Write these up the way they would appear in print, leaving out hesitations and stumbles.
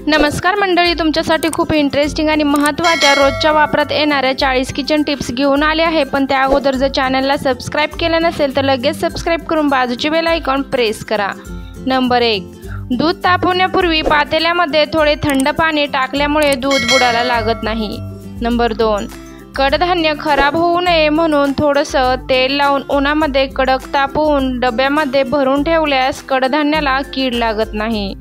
नमस्कार मंडळी, तुमच्यासाठी खूप इंटरेस्टिंग आणि महत्त्वाच्या रोजच्या वापरात येणाऱ्या 40 किचन टिप्स घेऊन आले आहे। पण त्या अगोदर जर चॅनलला सबस्क्राइब केलं नसेल तर लगेच सबस्क्राइब करून बाजूची बेल आयकॉन प्रेस करा। नंबर 1, दूध तापवण्यापूर्वी पातेल्यामध्ये थोडे थंड पाणी टाकल्यामुळे दूध बुडायला लागत नाही। नंबर 2, कडधान्य खराब होऊ नये म्हणून थोडंसं तेल लावून उन्हामध्ये कडक तापवून डब्यामध्ये भरून ठेवल्यास कडधान्याला कीड लागत नाही।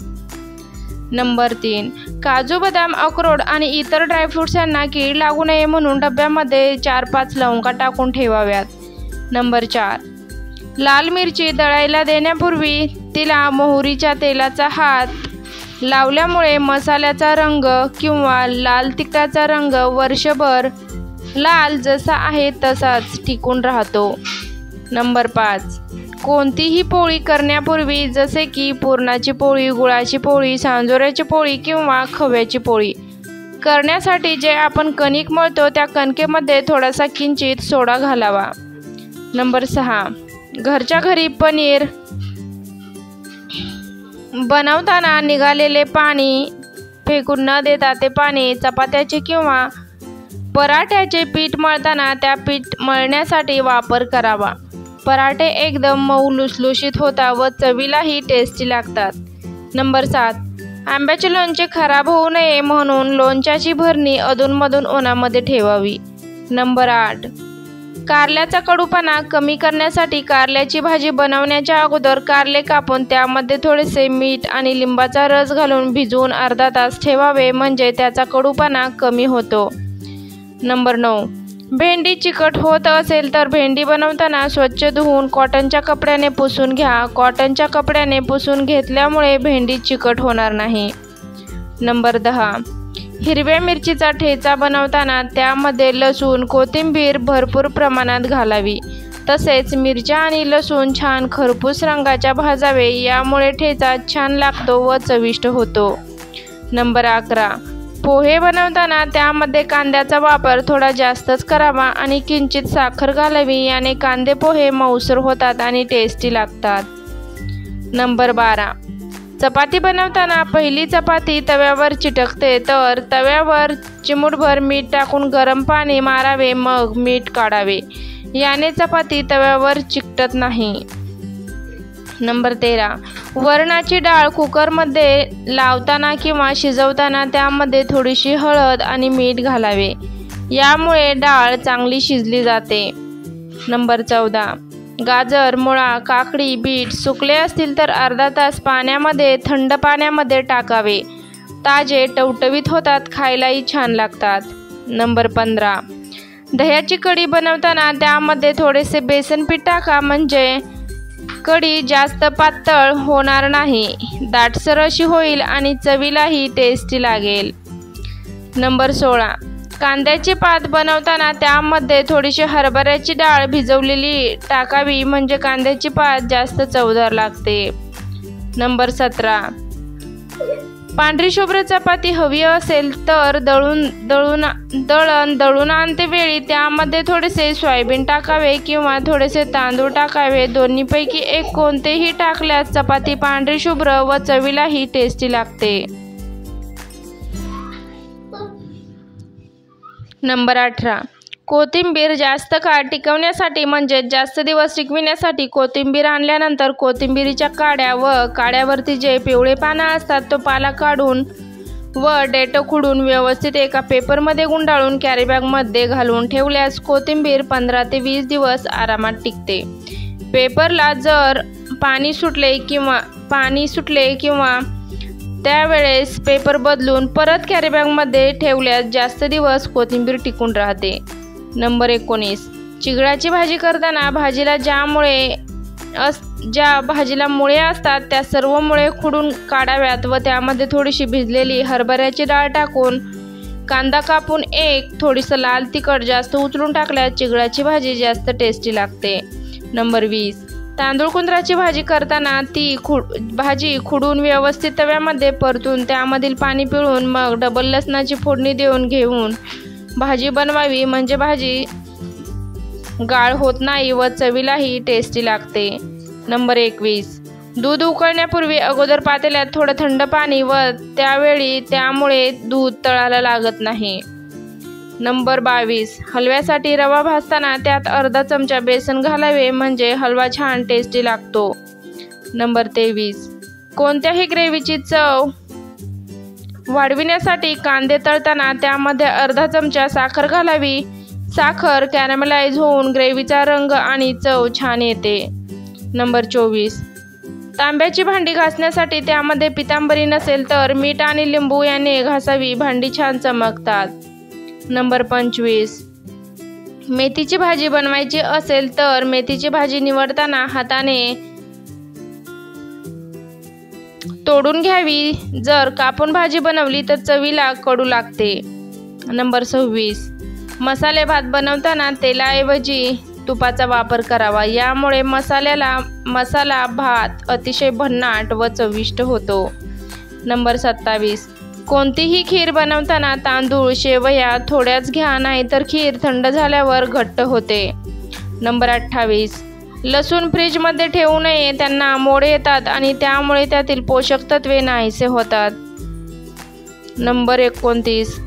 नंबर 3, काजू, बदाम, अक्रोड आणि इतर ड्रायफ्रुट्स यांना कीड लागू नये म्हणून डब्यामध्ये 4-5 लवंगा टाकून ठेवाव्यात। नंबर 4, लाल मिरची दळायला देण्यापूर्वी तिला मोहरीच्या तेलाचा हात लावल्यामुळे मसाल्याचा रंग किंवा लाल तिखटाचा रंग वर्षभर लाल जसा आहे तसाच टिकून राहतो। नंबर 5, कोणतीही पोळी करण्यापूर्वी जसे की पुरणाची पोळी, गुळाची पोळी, सांजोऱ्याची पोळी किंवा खव्याची पोळी करण्यासाठी जे आपण कणिक मळतो त्या कणकेमध्ये थोडासा किंचित सोडा घालावा। नंबर 6, घरच्या घरी पनीर बनवताना निघालेले पाणी फेकून न देता ते पाणी चपात्याचे किंवा पराठ्याचे पीठ मळताना त्या पीठ मळण्यासाठी वापर करावा। पराठे एकदम मऊ लुसलुशीत होतात व चवीलाही टेस्टी लागतात। नंबर 7, आंब्याचे लोणचे खराब होऊ नये म्हणून लोणच्याची भरणी अधूनमधून उन्हामध्ये ठेवावी। नंबर 8, कारल्याचा कडूपणा कमी करण्यासाठी कारल्याची भाजी बनवण्याच्या अगोदर कारले कापून त्यामध्ये थोडेसे मीठ आणि लिंबाचा रस घालून भिजवून अर्धा तास ठेवावे, म्हणजे त्याचा कडूपणा कमी होतो। नंबर 9, भेंडी चिकट होत असेल तर भेंडी बनवताना स्वच्छ धुवून कॉटनच्या कपड्याने पुसून घ्या। कॉटनच्या कपड्याने पुसून घेतल्यामुळे भेंडी चिकट होणार नाही। नंबर 10, हिरव्या मिरचीचा ठेचा बनवताना त्यामध्ये लसूण, कोथिंबीर भरपूर प्रमाणात घालावी। तसेच मिरच्या आणि लसूण छान खरपूस रंगाच्या भाजावे, यामुळे ठेचा छान लागतो व चविष्ट होतो। नंबर 11, पोहे बनवताना त्यामध्ये कांद्याचा वापर थोडा जास्तच करावा आणि किंचित साखर घालावी, याने कांदे पोहे मऊसर होतात आणि टेस्टी लागतात। नंबर 12, चपाती बनवताना पहिली चपाती तव्यावर चिटकते तर तव्यावर चिमूटभर मीठ टाकून गरम पाणी मारावे, मग मीठ काढावे, याने चपाती तव्यावर चिकटत नाही। नंबर 13, वरणाची डाळ कुकरमध्ये लावताना किंवा शिजवताना त्यामध्ये थोडीशी हळद आणि मीठ घालावे, यामुळे डाळ चांगली शिजली जाते। नंबर 14, गाजर, मुळा, काकडी, बीट सुकले असतील तर अर्धा तास पाण्यामध्ये थंड पाण्यामध्ये टाकावे, ताजे टवटवीत होतात, खायलाही छान लागतात। नंबर 15, दह्याची कढी बनवताना त्यामध्ये थोडेसे बेसन पीठ टाका, म्हणजे कढी जास्त पातळ होणार नाही, दाटसर अशी होईल आणि चवीलाही टेस्टी लागेल। नंबर 16, कांद्याची पात बनवताना त्यामध्ये थोडीशी हरभऱ्याची डाळ भिजवलेली टाकावी, म्हणजे कांद्याची पात जास्त चवदार लागते। नंबर 17, पांढरी शुभ्र चपाती हवी असेल तर दळण आणतेवेळी त्यामध्ये थोडेसे सोयाबीन टाकावे किंवा थोडेसे तांदूळ टाकावे, दोन्हीपैकी एक कोणतेही टाकल्यास चपाती पांढरी शुभ्र व चवीलाही टेस्टी लागते। नंबर 18, कोथिंबीर जास्त काळ टिकवण्यासाठी म्हणजे जास्त दिवस टिकविण्यासाठी कोथिंबीर आणल्यानंतर कोथिंबीरीच्या काड्या व काड्यावरती जे पिवळे पानं असतात तो पाला काढून व डेटो खुडून व्यवस्थित एका पेपरमध्ये गुंडाळून कॅरीबॅगमध्ये घालून ठेवल्यास कोथिंबीर 15 ते 20 दिवस आरामात टिकते। पेपरला जर पाणी सुटले किंवा त्यावेळेस पेपर बदलून परत कॅरीबॅगमध्ये ठेवल्यास जास्त दिवस कोथिंबीर टिकून राहते। नंबर 19, चिगळाची भाजी करताना भाजीला ज्या भाजीला मुळे असतात त्या सर्व मुळे खुडून काढाव्यात व त्यामध्ये थोडीशी भिजलेली हरभऱ्याची डाळ टाकून कांदा कापून थोडीसं लाल तिखट जास्त उचलून टाकल्यास चिगळाची भाजी जास्त टेस्टी लागते। नंबर 20, तांदूळ कुंदराची भाजी करताना ती भाजी खुडून व्यवस्थित तव्यामध्ये परतून त्यामधील पाणी पिळून मग डबल लसणाची फोडणी घेऊन भाजी बनवावी, म्हणजे भाजी गाळ होत नाही व चवीलाही टेस्टी लागते। नंबर 21, दूध उकळण्यापूर्वी अगोदर पातेल्यात थोडं थंड पाणी व त्यामुळे दूध तळाला लागत नाही। नंबर 22, हलव्यासाठी रवा भाजताना त्यात अर्धा चमचा बेसन घालावे म्हणजे हलवा छान टेस्टी लागतो। नंबर 23, कोणत्याही ग्रेव्हीची चव वाढविण्यासाठी कांदे तळताना त्यामध्ये अर्धा चमचा साखर घालावी। साखर कॅरमलाइज होऊन ग्रेव्हीचा रंग आणि चव छान येते। नंबर 24, तांब्याची भांडी घासण्यासाठी त्यामध्ये पितांबरी नसेल तर मीठ आणि लिंबू याने घासावी, भांडी छान चमकतात। नंबर 25, मेथीची भाजी बनवायची असेल तर मेथीची भाजी निवडताना हाताने तोडून घ्यावी, जर कापून भाजी बनवली तर चवीला कडू लागते। नंबर 26, मसाले भात बनवताना तेलाऐवजी तुपाचा वापर करावा, यामुळे मसाला भात अतिशय भन्नाट व चविष्ट होतो। नंबर 27, कोणतीही खीर बनवताना तांदूळ शेवया थोड्याच घ्या, नाहीतर खीर थंड झाल्यावर घट्ट होते। नंबर 28, लसूण फ्रीजमध्ये ठेवू नये, त्यांना मोड येतात आणि त्यामुळे त्यातील पोषक तत्वे नाहीसे होतात। नंबर 29,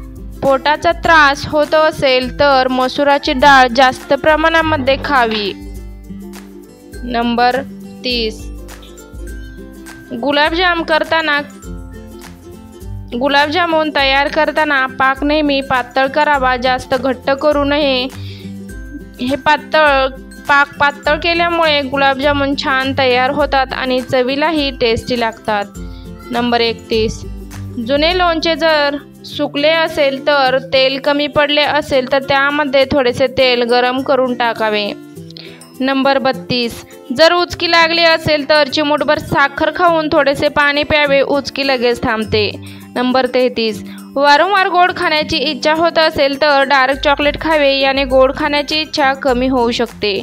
पोटाचा त्रास होत असेल तर मसुराची डाळ जास्त प्रमाणामध्ये खावी। नंबर 30, गुलाबजामुन तयार करताना पाक नेहमी पातळ करावा, जास्त घट्ट करू नये। हे पाक पातळ केल्यामुळे गुलाबजामुन छान तयार होतात आणि चवीलाही टेस्टी लागतात। नंबर 31, जुने लोणचे जर सुकले असेल तर तेल कमी पडले असेल तर त्यामध्ये थोडेसे तेल गरम करून टाकावे। नंबर 32, जर उचकी लागली असेल तर चिमूटभर साखर खाऊन थोडेसे पाणी प्यावे, उचकी लगेच थांबते। नंबर 33, वारंवार गोड खाण्याची इच्छा होत असेल तर डार्क चॉकलेट खावे, याने गोड खाण्याची इच्छा कमी होऊ शकते।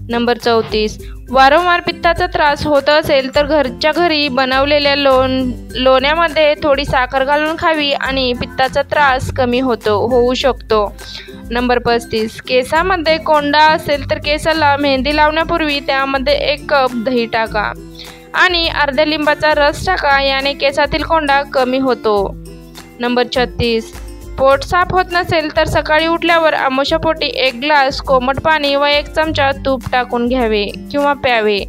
नंबर 34, वारंवार पित्ताचा त्रास होत असेल तर घरच्या घरी बनवलेल्या लोण्यामध्ये थोडी साखर घालून खावी आणि पित्ताचा त्रास कमी होऊ शकतो। नंबर 35, केसामध्ये कोंडा असेल तर केसाला मेहंदी लावण्यापूर्वी त्यामध्ये 1 कप दही टाका आणि अर्ध्या लिंबाचा रस टाका, याने केसातील कोंडा कमी होतो। नंबर 36, पोट साफ होत नसेल तर सकाळी उठल्यावर आमाशयापोटी 1 ग्लास कोमट पाणी व 1 चमचा तूप टाकून घ्यावे किंवा प्यावे।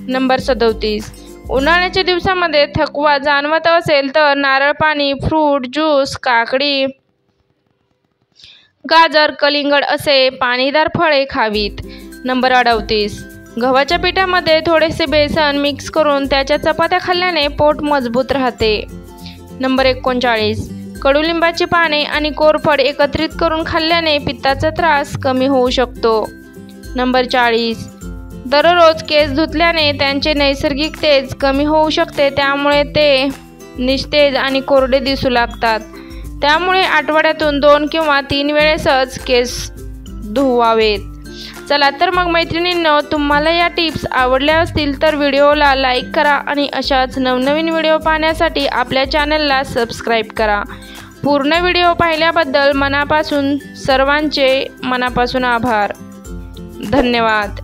नंबर 37, उन्हाळ्याच्या दिवसामध्ये थकवा जाणवत असेल तर नारळ पाणी, फ्रूट ज्यूस, काकडी, गाजर, कलिंगड असे पाणीदार फळे खावीत। नंबर 38, गव्हाच्या पिठामध्ये थोडेसे बेसन मिक्स करून त्याच्या चपात्या खाल्ल्याने पोट मजबूत राहते। नंबर 39, कडुलिंबाची पाने आणि कोरफड एकत्रित करून खाल्ल्याने पित्ताचा त्रास कमी होऊ शकतो। नंबर 40, दररोज केस धुतल्याने त्यांचे नैसर्गिक तेज कमी होऊ शकते, त्यामुळे ते निस्तेज आणि कोरडे दिसू लागतात। त्यामुळे आठवड्यातून 2 किंवा 3 वेळेसच केस धुवावेत। चला तर मग मैत्रिणींनो, तुम्हाला या टिप्स आवडल्या असतील तर व्हिडिओला लाईक करा आणि अशाच नवनवीन व्हिडिओ पाहण्यासाठी आपल्या चॅनलला सबस्क्राईब करा। पूर्ण व्हिडिओ पाहिल्याबद्दल सर्वांचे मनापासून आभार। धन्यवाद।